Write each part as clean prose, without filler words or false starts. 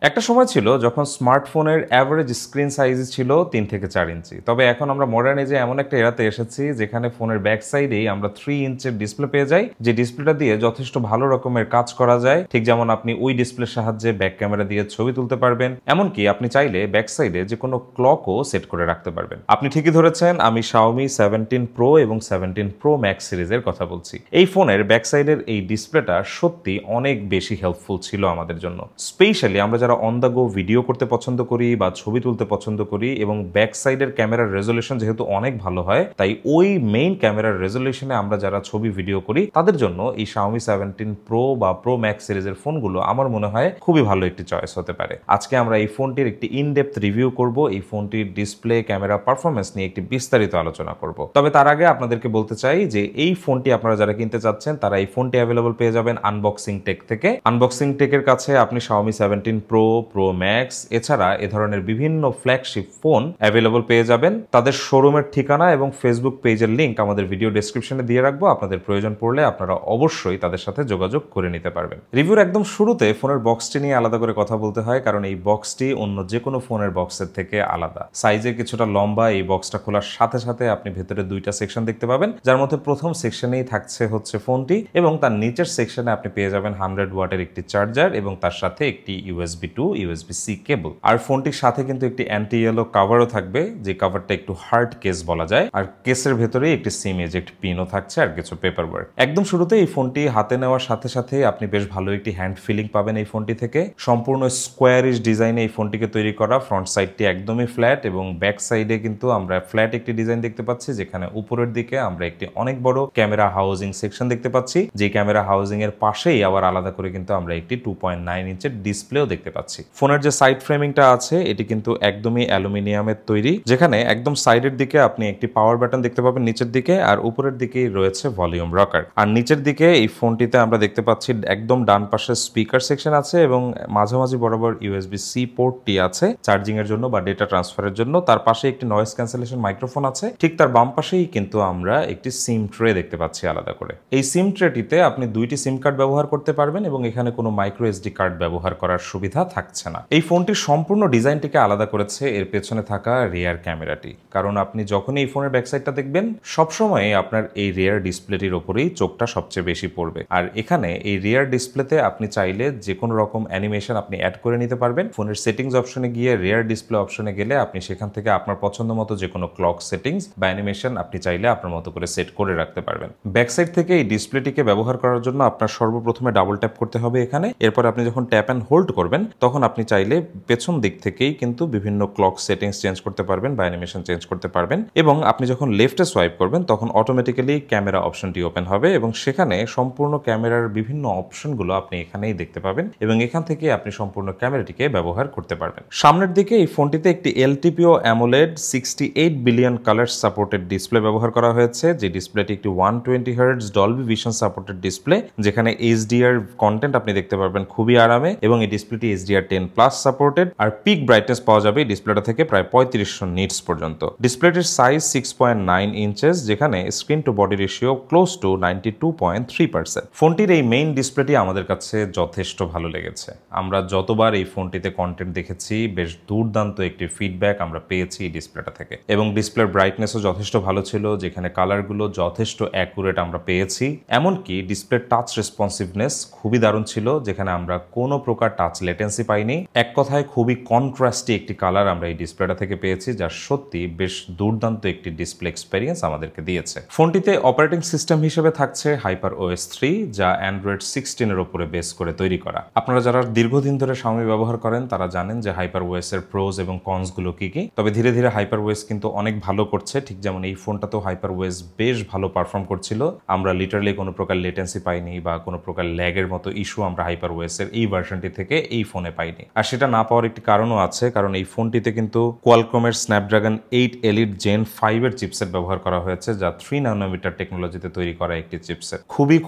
একটা সময় ছিল যখন স্মার্টফোনের অ্যাভারেজ স্ক্রিন সাইজ ছিল 3 থেকে 4 ইঞ্চি। তবে এখন আমরা মডার্ন এজে এমন একটা এরাতে এসেছি যেখানে ফোনের ব্যাক সাইডেই আমরা 3 ইঞ্চের ডিসপ্লে পেয়ে যাই, যে ডিসপ্লেটা দিয়ে যথেষ্ট ভালো রকমের কাজ করা যায়। ঠিক যেমন আপনি ওই ডিসপ্লের সাহায্যে ব্যাক ক্যামেরা দিয়ে ছবি তুলতে পারবেন, এমনকি আপনি চাইলে ব্যাক সাইডে যে কোনো ক্লকও সেট করে রাখতে পারবেন। আপনি ঠিকই ধরেছেন, আমি Xiaomi 17 Pro এবং 17 Pro Max সিরিজের কথা বলছি। এই ফোনের ব্যাক সাইডের এই ডিসপ্লেটা সত্যি অনেক বেশি হেল্পফুল ছিল আমাদের জন্য। স্পেশালি আমরা যারা অন দ্য গো ভিডিও করতে পছন্দ করি বা ছবি তুলতে পছন্দ করি, এবং ব্যাক সাইডের ক্যামেরার রেজলিউশন যেহেতু অনেক ভালো হয়, তাই ওই মেইন ক্যামেরার রেজলিউশনে আমরা যারা ছবি ভিডিও করি তাদের জন্য এই Xiaomi 17 Pro বা Pro Max সিরিজের ফোনগুলো আমার মনে হয় খুবই ভালো একটি চয়েস হতে পারে। আজকে আমরা এই ফোনটির একটি ইনডেপথ রিভিউ করব, এই ফোনটির ডিসপ্লে, ক্যামেরা, পারফরমেন্স নিয়ে একটি বিস্তারিত আলোচনা করব। তবে তার আগে আপনাদেরকে বলতে চাই যে এই ফোনটি আপনারা যারা কিনতে চাচ্ছেন তারা এই ফোনটি অ্যাভেলেবল পেয়ে যাবেন আনবক্সিং টেক থেকে। আনবক্সিং টেকের কাছে আপনি Xiaomi 17 Pro, Pro Max এছাড়া এ ধরনের বিভিন্ন ফ্ল্যাগশিপ ফোন অ্যাভেলেবল পেয়ে যাবেন। তাদের শোরুমের ঠিকানা এবং ফেসবুক পেজের লিংক আমাদের ভিডিও ডেসক্রিপশনে দিয়ে রাখবো। আপনাদের প্রয়োজন পড়লে আপনারা অবশ্যই তাদের সাথে যোগাযোগ করে নিতে পারবেন। রিভিউর একদম শুরুতে ফোনের বক্সটি নিয়ে আলাদা করে কথা বলতে হয়, কারণ এই বক্সটি অন্য যে কোনো ফোনের বক্সের থেকে আলাদা। সাইজে কিছুটা লম্বা। এই বক্সটা খোলার সাথে সাথে আপনি ভেতরে দুইটা সেকশন দেখতে পাবেন, যার মধ্যে প্রথম সেকশনেই থাকছে হচ্ছে ফোনটি, এবং তার নিচের সেকশনে আপনি পেয়ে যাবেন 100 ওয়াটের একটি চার্জার এবং তার সাথে একটি USB টু USB-C কেবল। আর ফোনটির সাথে কিন্তু একটি অ্যান্টি ইয়েলো কাভারও থাকবে, যে কাভারটা একটু হার্ড কেস বলা যায়। আর কেসের ভেতরে একটি সিম এজেক্ট পিনও থাকছে আর কিছু পেপার ওয়ার্ক। একদম শুরুতে এই ফোনটি হাতে নেওয়ার সাথে সাথে আপনি বেশ ভালো একটি হ্যান্ড ফিলিং পাবেন এই ফোনটি থেকে। সম্পূর্ণ স্কোয়ারিশ ডিজাইনে এই ফোনটিকে তৈরি করা। ফ্রন্ট সাইডটি একদমই ফ্ল্যাট এবং ব্যাক সাইডে কিন্তু আমরা ফ্ল্যাট একটি ডিজাইন দেখতে পাচ্ছি, যেখানে উপরের দিকে আমরা একটি অনেক বড় ক্যামেরা হাউজিং সেকশন দেখতে পাচ্ছি, যে ক্যামেরা হাউজিং এর পাশেই আবার আলাদা করে কিন্তু আমরা একটি 2.9 ইঞ্চের ডিসপ্লেও দেখতে পাচ্ছি। ফোনের যে সাইড ফ্রেমিংটা আছে এটি কিন্তু একদমই অ্যালুমিনিয়ামের তৈরি, যেখানে একদম সাইডের দিকে আপনি একটি পাওয়ার বাটন দেখতে পাবেন নিচের দিকে, আর উপরের দিকেই রয়েছে ভলিউম রকার। আর নিচের দিকে এই ফোনটিতে আমরা দেখতে পাচ্ছি একদম ডান পাশে স্পিকার সেকশন আছে এবং মাঝামাঝি বরাবর USB-C পোর্টটি আছে চার্জিং এর জন্য বা ডেটা ট্রান্সফারের জন্য। তার পাশে একটি নয়েজ ক্যান্সেলেশন মাইক্রোফোন আছে। ঠিক তার বাম পাশেই কিন্তু আমরা একটি সিম ট্রে দেখতে পাচ্ছি আলাদা করে। এই সিম ট্রেটিতে আপনি দুইটি সিম কার্ড ব্যবহার করতে পারবেন এবং এখানে কোনো মাইক্রো SD কার্ড ব্যবহার করার সুবিধা থাকছে না। এই ফোনটির সম্পূর্ণ ডিজাইনটিকে আলাদা করেছে এর পেছনে থাকা রিয়ার ক্যামেরাটি, কারণ আপনি যখন এই ফোনের ব্যাকসাইডটা দেখবেন সবসময় আপনার এই রিয়ার ডিসপ্লেটির ওপরেই চোখটা সবচেয়ে বেশি পড়বে। আর এখানে এই রিয়ার ডিসপ্লেতে আপনি চাইলে যে কোনো রকম অ্যানিমেশন আপনি অ্যাড করে নিতে পারবেন। ফোনের সেটিংস অপশনে গিয়ে রিয়ার ডিসপ্লে অপশনে গেলে আপনি সেখান থেকে আপনার পছন্দ মতো যে কোনো ক্লক সেটিংস বা অ্যানিমেশন আপনি চাইলে আপনার মতো করে সেট করে রাখতে পারবেন। ব্যাকসাইড থেকে এই ডিসপ্লেটিকে ব্যবহার করার জন্য আপনার সর্বপ্রথমে ডাবল ট্যাপ করতে হবে এখানে। এরপর আপনি যখন ট্যাপ অ্যান্ড হোল্ড করবেন তখন আপনি চাইলে পেছন দিক থেকেই কিন্তু বিভিন্ন ক্লক সেটিংস চেঞ্জ করতে পারবেন বা অ্যানিমেশন চেঞ্জ করতে পারবেন। এবং আপনি যখন লেফটে সোয়াইপ করবেন তখন অটোমেটিক্যালি ক্যামেরা অপশনটি ওপেন হবে এবং সেখানে সম্পূর্ণ ক্যামেরার বিভিন্ন অপশনগুলো আপনি এখানেই দেখতে পাবেন এবং এখান থেকে আপনি সম্পূর্ণ ক্যামেরাটিকে ব্যবহার করতে পারবেন। সামনের দিকে এই ফোনটিতে একটি LTPO AMOLED 68 billion colour supported display ব্যবহার করা হয়েছে, যে ডিসপ্লেটি একটি 120 Hz Dolby Vision supported display, যেখানে HDR কন্টেন্ট আপনি দেখতে পারবেন খুবই আরামে, এবং এই ডিসপ্লেটি HDR10+ সাপোর্টেড। আর পিক ব্রাইটনেস পাওয়া যাবে এই ডিসপ্লেটা থেকে প্রায় 3500 নিটস পর্যন্ত। ডিসপ্লেটির সাইজ 6.9 ইঞ্চেস, যেখানে screen to body ratio close to 92.3%। ফোনটির এই মেইন ডিসপ্লেটি আমাদের কাছে যথেষ্ট ভালো লেগেছে। আমরা যতবার এই ফোনটিতে কন্টেন্ট দেখেছি বেশ দুর্দান্ত একটি ফিডব্যাক আমরা পেয়েছি এই ডিসপ্লেটা থেকে, এবং ডিসপ্লের ব্রাইটনেসও যথেষ্ট ভালো ছিল, যেখানে কালারগুলো যথেষ্ট অ্যাকুরেট আমরা পেয়েছি। এমনকি ডিসপ্লের টাচ রেসপন্সিভনেস খুবই দারুণ ছিল, যেখানে আমরা কোনো প্রকার টাচ লেটেন্সি পাইনি। এক কথায় খুবই কন্ট্রাস্টি একটি কালার আমরা এই ডিসপ্লেটা থেকে পেয়েছি, যা সত্যি বেশ দুর্দান্ত একটি ডিসপ্লে এক্সপেরিয়েন্স আমাদেরকে দিয়েছে। ফোনটিতে অপারেটিং সিস্টেম হিসেবে থাকছে HyperOS 3, যা Android 16 এর উপরে বেস করে তৈরি করা। আপনারা যারা দীর্ঘদিন ধরে Xiaomi ব্যবহার করেন তারা জানেন যে HyperOS এর প্রোজ এবং কনস গুলো কি কি। তবে ধীরে ধীরে HyperOS কিন্তু অনেক ভালো করছে, ঠিক যেমন এই ফোনটাতেও HyperOS বেশ ভালো পারফর্ম করছিল। আমরা লিটারালি কোনো প্রকার লেটেন্সি পাইনি বা কোনো প্রকার ল্যাগের মতো ইস্যু আমরা HyperOS এর এই ভার্সনটি থেকে এই ফোনে পাইনি। আর সেটা না পাওয়ার একটি কারণও আছে, কারণ এই ফোনটিতে কিন্তু কোয়ালকমের স্ন্যাপড্রাগন 8 Elite Gen 5 এর চিপসেট ব্যবহার করা হয়েছে, যা 3 ন্যানোমিটার টেকনোলজিতে তৈরি করা একটি চিপসেট।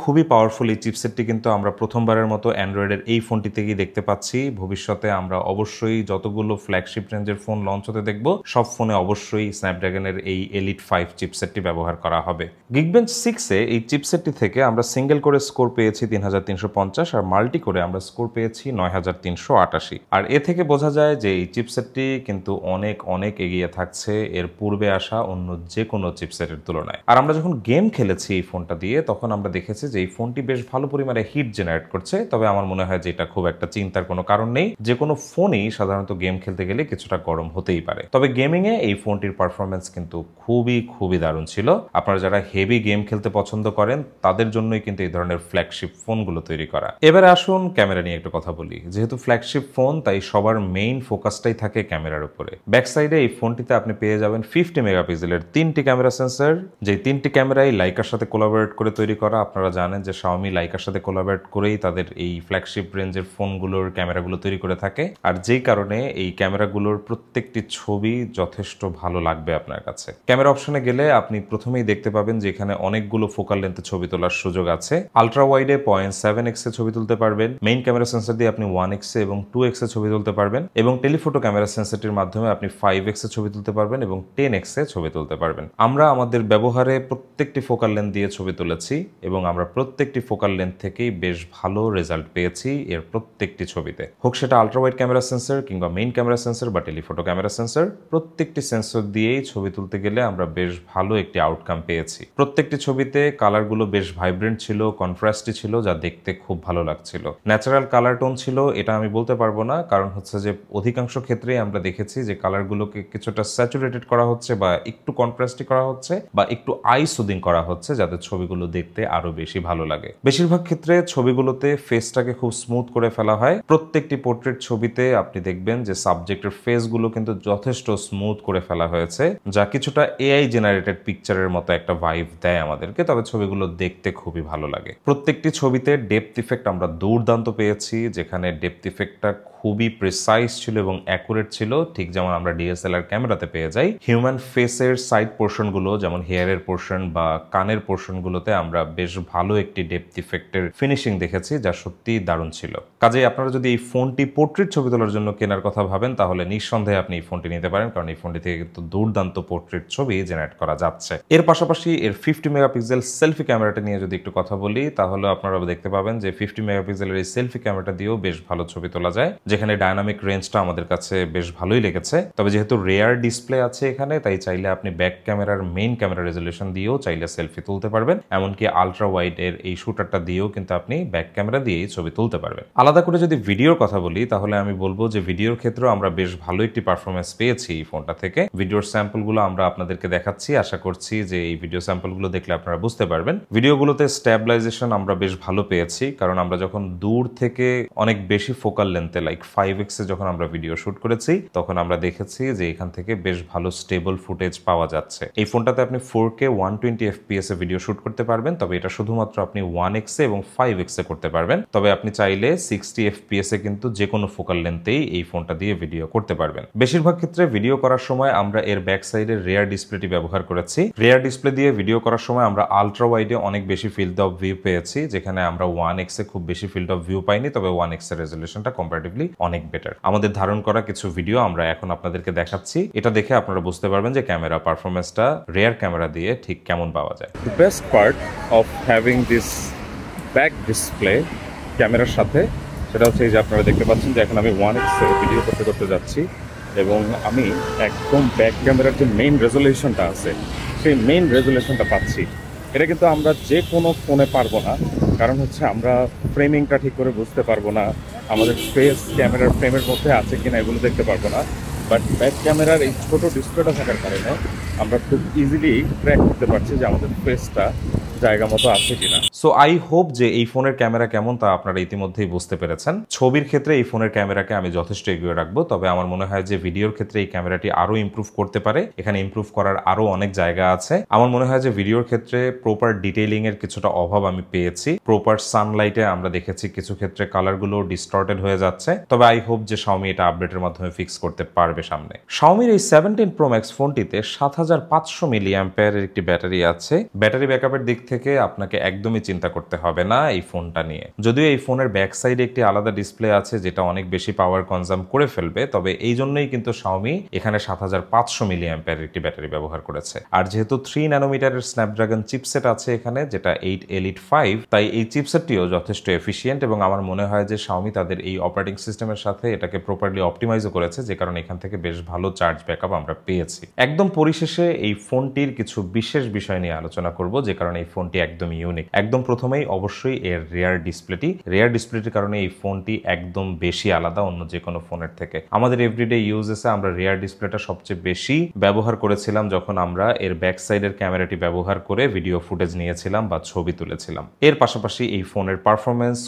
খুবই পাওয়ারফুল এই চিপসেটটি কিন্তু আমরা প্রথমবারের মতো অ্যান্ড্রয়েডের এই ফোনটিতেই দেখতে পাচ্ছি। ভবিষ্যতে আমরা অবশ্যই যতগুলো ফ্ল্যাগশিপ রেঞ্জের ফোন লঞ্চ হতে দেখব সব ফোনে অবশ্যই স্ন্যাপড্রাগনের এই Elite 5 চিপসেটটি ব্যবহার করা হবে। Geekbench 6 এ এই চিপসেটটি থেকে আমরা সিঙ্গেল করে স্কোর পেয়েছি 3350 আর মাল্টি করে আমরা স্কোর পেয়েছি 9300। 388। আর এ থেকে বোঝা যায় যে এই চিপসেটটি কিন্তু অনেক অনেক এগিয়ে থাকছে এর পূর্বে আসা অন্য যে কোনো চিপসেটের তুলনায়। আর আমরা যখন গেম খেলেছি এই ফোনটা দিয়ে তখন আমরা দেখেছি যে এই ফোনটি বেশ ভালো পরিমাণে হিট জেনারেট করছে, তবে আমার মনে হয় যে এটা খুব একটা চিন্তার কোনো কারণ নেই। যে কোনো ফোনই সাধারণত গেম খেলতে গেলে কিছুটা গরম হতেই পারে, তবে গেমিংয়ে এই ফোনটির পারফরমেন্স কিন্তু খুবই দারুণ ছিল। আপনারা যারা হেভি গেম খেলতে পছন্দ করেন তাদের জন্যই কিন্তু এই ধরনের ফ্ল্যাগশিপ ফোনগুলো তৈরি করা। এবারে আসুন ক্যামেরা নিয়ে একটু কথা বলি। যেহেতু ফ্ল্যাগশিপ ফোন তাই সবার মেইন ফোকাসটাই থাকে ক্যামেরার উপরে। ব্যাক সাইডে এই ফোনটিতে আপনি পেয়ে যাবেন 50 মেগাপিক্সেলের 3টি ক্যামেরা সেন্সর, যে 3টি ক্যামেরাই লাইকার সাথে কোলাবোরেট করে তৈরি করা। আপনারা জানেন যে শাওমি লাইকার সাথে কোলাবোরেট করেই তাদের এই ফ্ল্যাগশিপ রেঞ্জের ফোনগুলোর ক্যামেরাগুলো তৈরি করে থাকে, আর যেই কারণে এই ক্যামেরাগুলোর প্রত্যেকটি ছবি যথেষ্ট ভালো লাগবে আপনার কাছে। ক্যামেরা অপশনে গেলে আপনি প্রথমেই দেখতে পাবেন যে এখানে অনেকগুলো ফোকাল লেন্থে ছবি তোলার সুযোগ আছে। আলট্রা ওয়াইডে 0.7x এ ছবি তুলতে পারবেন। মেইন ক্যামেরা সেন্সর দিয়ে আপনি 1x এবং 2x এ ছবি তুলতে পারবেন, এবং টেলিফোটো ক্যামেরা সেন্সরটির মাধ্যমে আপনি 5x এ ছবি তুলতে পারবেন এবং 10x এ ছবি তুলতে পারবেন। আমরা আমাদের ব্যবহারে প্রত্যেকটি ফোকাল লেন্থ দিয়ে ছবি তুলেছি এবং আমরা প্রত্যেকটি ফোকাল লেন্থ থেকেই বেশ ভালো রেজাল্ট পেয়েছি এর প্রত্যেকটি ছবিতে। হোক সেটা আলট্রা ওয়াইড ক্যামেরা সেন্সর কিংবা মেইন ক্যামেরা সেন্সর বা টেলিফোটো ক্যামেরা সেন্সর, প্রত্যেকটি সেন্সর দিয়েই ছবি তুলতে গেলে আমরা বেশ ভালো একটি আউটকাম পেয়েছি। প্রত্যেকটি ছবিতে কালারগুলো বেশ ভাইব্রেন্ট ছিল, কন্ট্রাস্টি ছিল, যা দেখতে খুব ভালো লাগছিল। ন্যাচারাল কালার টোন ছিল এটা আমি বলতে পারবো না, কারণ হচ্ছে যে অধিকাংশ ক্ষেত্রেই আমরা দেখেছি যে কালারগুলোকে কিছুটা স্যাচুরেটেড করা হচ্ছে বা একটু কন্ট্রাস্টি করা হচ্ছে বা একটু আই সুদিং করা হচ্ছে, যাতে ছবিগুলো দেখতে আরো বেশি ভালো লাগে। বেশিরভাগ ক্ষেত্রে ছবিগুলোতে ফেসটাকে খুব স্মুথ করে ফেলা হয়। প্রত্যেকটি পোর্ট্রেট ছবিতে আপনি দেখবেন যে সাবজেক্টের ফেসগুলো কিন্তু যথেষ্ট স্মুথ করে ফেলা হয়েছে, যা কিছুটা এআই জেনারেটেড পিকচারের মতো একটা ভাইব দেয় আমাদেরকে, তবে ছবিগুলো দেখতে খুবই ভালো লাগে। প্রত্যেকটি ছবিতে ডেপথ ইফেক্ট আমরা দুর্দান্ত পেয়েছি, যেখানে ডেপথ ইফেক্টটা খুবই প্রিসাইজ ছিল এবং অ্যাকুরেট ছিল, ঠিক যেমন আমরা ডিএসএলআর ক্যামেরাতে পেয়ে যাই। হিউম্যান ফেসের সাইড পোর্শনগুলো যেমন হেয়ারের পোর্শন বা কানের পোর্শনগুলোতে আমরা বেশ ভালো একটি ডেপথ ইফেক্টের ফিনিশিং দেখেছি, যা সত্যিই দারুণ ছিল। কাজেই আপনারা যদি এই ফোনটি পোর্ট্রেট ছবি তোলার জন্য কেনার কথা ভাবেন তাহলে নিঃসন্দেহে আপনি এই ফোনটি নিতে পারেন, কারণ এই ফোনটি থেকে কিন্তু দুর্দান্ত পোর্ট্রেট ছবি জেনারেট করা যাচ্ছে। এর পাশাপাশি এর 50 মেগাপিক্সেল সেলফি ক্যামেরাটা নিয়ে যদি একটু কথা বলি তাহলে আপনারা দেখতে পাবেন যে 50 মেগাপিক্সেলের এই সেলফি ক্যামেরাটা দিয়েও বেশ ভালো ছবি তোলা যায়, যেখানে ডায়নামিক রেঞ্জটা আমাদের কাছে বেশ ভালোই লেগেছে। তবে যেহেতু রেয়ার ডিসপ্লে আছে এখানে, তাই চাইলে আপনি ব্যাক ক্যামেরার মেইন ক্যামেরা রেজলিউশন দিয়েও চাইলে সেলফি তুলতে পারবেন। এমনকি আলট্রা ওয়াইড এর এই শুটারটা দিয়েও কিন্তু আপনি ব্যাক ক্যামেরা দিয়েই ছবি তুলতে পারবেন। আলাদা করে যদি ভিডিওর কথা বলি তাহলে আমি বলবো যে ভিডিওর ক্ষেত্রেও আমরা বেশ ভালো একটি পারফরমেন্স পেয়েছি এই ফোনটা থেকে। ভিডিওর স্যাম্পলগুলো আমরা আপনাদেরকে দেখাচ্ছি, আশা করছি যে এই ভিডিও স্যাম্পলগুলো দেখলে আপনারা বুঝতে পারবেন। ভিডিওগুলোতে স্ট্যাবিলাইজেশন আমরা বেশ ভালো পেয়েছি, কারণ আমরা যখন দূর থেকে অনেক বেশি ফোকাল লেন্থে লাইক 5x এ যখন আমরা ভিডিও শুট করেছি তখন আমরা দেখেছি যে এখান থেকে বেশ ভালো স্টেবল ফুটেজ পাওয়া যাচ্ছে। এই ফোনটাতে আপনি 4K 120 FPS এ ভিডিও শুট করতে পারবেন, তবে এটা শুধুমাত্র আপনি 1x এ এবং 5x এ করতে পারবেন। তবে আপনি চাইলে 60 FPS এ কিন্তু যে কোনো ফোকাল লেন্থেই এই ফোনটা দিয়ে ভিডিও করতে পারবেন। বেশিরভাগ ক্ষেত্রে ভিডিও করার সময় আমরা এর ব্যাক সাইডের রেয়ার ডিসপ্লেটি ব্যবহার করেছি। রেয়ার ডিসপ্লে দিয়ে ভিডিও করার সময় আমরা আলট্রা ওয়াইডে অনেক বেশি ফিল্ড অফ ভিউ পেয়েছি, যেখানে আমরা 1x এ খুব বেশি ফিল্ড অফ ভিউ পাইনি, তবে 1x এর রেজলিউশনটা কম্পারেটিভলি অনেক বেটার। আমাদের ধারণ করা কিছু ভিডিও আমরা এখন আপনাদেরকে দেখাচ্ছি, এটা দেখে আপনারা বুঝতে পারবেন যে ক্যামেরা পারফরমেন্সটা রেয়ার ক্যামেরা দিয়ে ঠিক কেমন পাওয়া যায়। The best part of having this back display ক্যামেরার সাথে সেটা হচ্ছে যে আপনারা দেখতে পাচ্ছেন যে এখন আমি 1x এ ভিডিও করতে যাচ্ছি এবং আমি একদম ব্যাক ক্যামেরার যে মেইন রেজলিউশনটা আছে সেই মেইন রেজলিউশনটা পাচ্ছি। এটা কিন্তু আমরা যে কোনো ফোনে পারবো না, কারণ হচ্ছে আমরা ফ্রেমিংটা ঠিক করে বুঝতে পারবো না, আমাদের ফেস ক্যামেরার ফ্রেমের মধ্যে আছে কিনা এগুলো দেখতে পারবো না। বাট ব্যাক ক্যামেরার এই ছোট ডিসপ্লেটা থাকার কারণে আমরা খুব ইজিলি ট্র্যাক করতে পারছি যে আমাদের ফেসটা জায়গা মতো আছে কিনা। সো আই হোপ যে এই ফোনের ক্যামেরা কেমন তা আপনারা ইতিমধ্যেই বুঝতে পেরেছেন। ছবির ক্ষেত্রে এই ফোনের ক্যামেরাকে আমি যথেষ্ট এগিয়ে রাখবো, তবে আমার মনে হয় যে ভিডিওর ক্ষেত্রে এই ক্যামেরাটি আরো ইমপ্রুভ করতে পারে। এখানে ইমপ্রুভ করার আরো অনেক জায়গা আছে। আমার মনে হয় যে ভিডিওর ক্ষেত্রে প্রপার ডিটেইলিং এর কিছুটা অভাব আমি পেয়েছি। প্রপার সানলাইটে আমরা দেখেছি কিছু ক্ষেত্রে কালারগুলো ডিস্টর্টেড হয়ে যাচ্ছে, তবে আই হোপ যে Xiaomi এটা আপডেটের মাধ্যমে ফিক্স করতে পারবে সামনে। Xiaomiর এই 17 Pro Max ফোনটিতে 7000 7500 মিলি অ্যাম্পিয়ারের একটি ব্যাটারি আছে। ব্যাটারি ব্যাকআপের দিক থেকে আপনাকে একদমই চিন্তা করতে হবে না এই ফোনটা নিয়ে। যদিও এই ফোনের ব্যাক সাইডে একটি আলাদা ডিসপ্লে আছে যেটা অনেক বেশি পাওয়ার কনজাম করে ফেলবে, তবে এই জন্যই কিন্তু Xiaomi এখানে 7500 মিলি অ্যাম্পিয়ারের একটি ব্যাটারি ব্যবহার করেছে। আর যেহেতু 3 ন্যানোমিটারের স্ন্যাপড্রাগন চিপসেট আছে এখানে, যেটা 8 Elite 5, তাই এই চিপসেটটিও যথেষ্ট এফিশিয়েন্ট এবং আমার মনে হয় যে Xiaomi তাদের এই অপারেটিং সিস্টেমের সাথে এটাকে প্রপারলি অপটিমাইজও করেছে, যে কারণে এখান থেকে বেশ ভালো চার্জ ব্যাকআপ আমরা পেয়েছি। একদম পরিশেষে এই ফোনটির কিছু বিশেষ বিষয় নিয়ে আলোচনা করব, যে কারণে এই ফোনটি একদম ইউনিক। একদম প্রথমেই অবশ্যই এর রেয়ার ডিসপ্লেটির কারণে এই ফোনটি একদম বেশি আলাদা অন্য যে কোনো ফোনের থেকে। আমাদের এভরিডে ইউজেসে আমরা রেয়ার ডিসপ্লেটা সবচেয়ে বেশি ব্যবহার করেছিলাম যখন আমরা এর ব্যাক সাইডের ক্যামেরাটি ব্যবহার করে ভিডিও ফুটেজ নিয়েছিলাম বা ছবি তুলেছিলাম। এর পাশাপাশি এই ফোনের পারফরমেন্স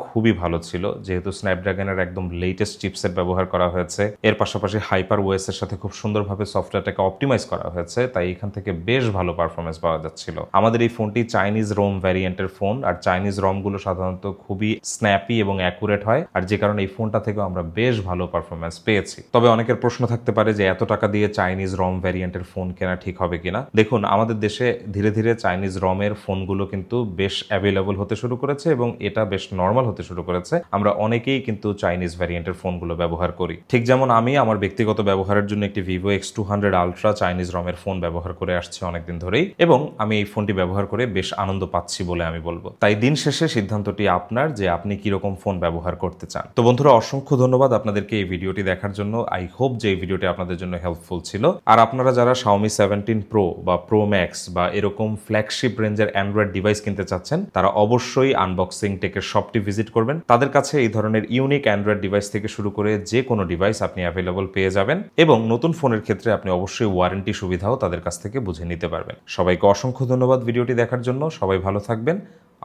খুবই ভালো ছিল, যেহেতু স্ন্যাপড্রাগনের একদম লেটেস্ট চিপসেট ব্যবহার করা হয়েছে। এর পাশাপাশি হাইপার ওএস এর সাথে খুব সুন্দরভাবে সফটওয়্যারটাকে অপটিমাইজ করা হয়েছে, তাই এখান থেকে বেশ ভালো পারফরমেন্স পাওয়া যাচ্ছিল। আমাদের এই ফোনটি চাইনিজ রোম ভ্যারিয়েন্টের ফোন, আর চাইনিজ রোম গুলো সাধারণত খুবই স্ন্যাপি এবং অ্যাকুরেট হয়, আর যে কারণে এই ফোনটা থেকেও আমরা বেশ ভালো পারফরমেন্স পেয়েছি। তবে অনেকের প্রশ্ন থাকতে পারে যে এত টাকা দিয়ে চাইনিজ রম ভ্যারিয়েন্টের ফোন কেনা ঠিক হবে কিনা। দেখুন, আমাদের দেশে ধীরে ধীরে চাইনিজ রমের ফোনগুলো কিন্তু বেশ অ্যাভেলেবল হতে শুরু করেছে এবং এটা বেশ নর্মাল হতে শুরু করেছে। আমরা অনেকেই কিন্তু চাইনিজ ভ্যারিয়েন্টের ফোনগুলো ব্যবহার করি। ঠিক যেমন আমি আমার ব্যক্তিগত ব্যবহারের জন্য একটি Vivo X200 Ultra চাইনিজ রমের ফোন ব্যবহার করে আসছি অনেকদিন ধরেই, এবং আমি এই ফোনটি ব্যবহার করে বেশ আনন্দ পাচ্ছি বলে আমি বলবো। তাই দিন শেষে সিদ্ধান্তটি আপনার যে আপনি কিরকম ফোন ব্যবহার করতে চান। তো বন্ধুরা, অসংখ্য ধন্যবাদ আপনাদেরকে এই ভিডিওটি দেখার জন্য। আই হোপ যে এই ভিডিওটি আপনাদের জন্য হেল্পফুল ছিল। আর আপনারা যারা Xiaomi 17 Pro বা Pro Max বা এরকম ফ্ল্যাগশিপ রেঞ্জের অ্যান্ড্রয়েড ডিভাইস কিনতে চাচ্ছেন, তারা অবশ্যই আনবক্সিং টেকের শপটি ভিজিট করবেন। তাদের কাছে এই ধরনের ইউনিক অ্যান্ড্রয়েড ডিভাইস থেকে শুরু করে যে কোনো ডিভাইস আপনি অ্যাভেলেবল পেয়ে যাবেন, এবং নতুন ফোনের ক্ষেত্রে আপনি অবশ্যই ওয়ারেন্টি সুবিধাও তাদের কাছ থেকে বুঝে নিতে পারবেন। সবাইকে অসংখ্য ধন্যবাদ ভিডিওটি দেখার জন্য। সবাই ভালো থাকবেন।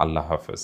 আল্লাহ হাফেজ।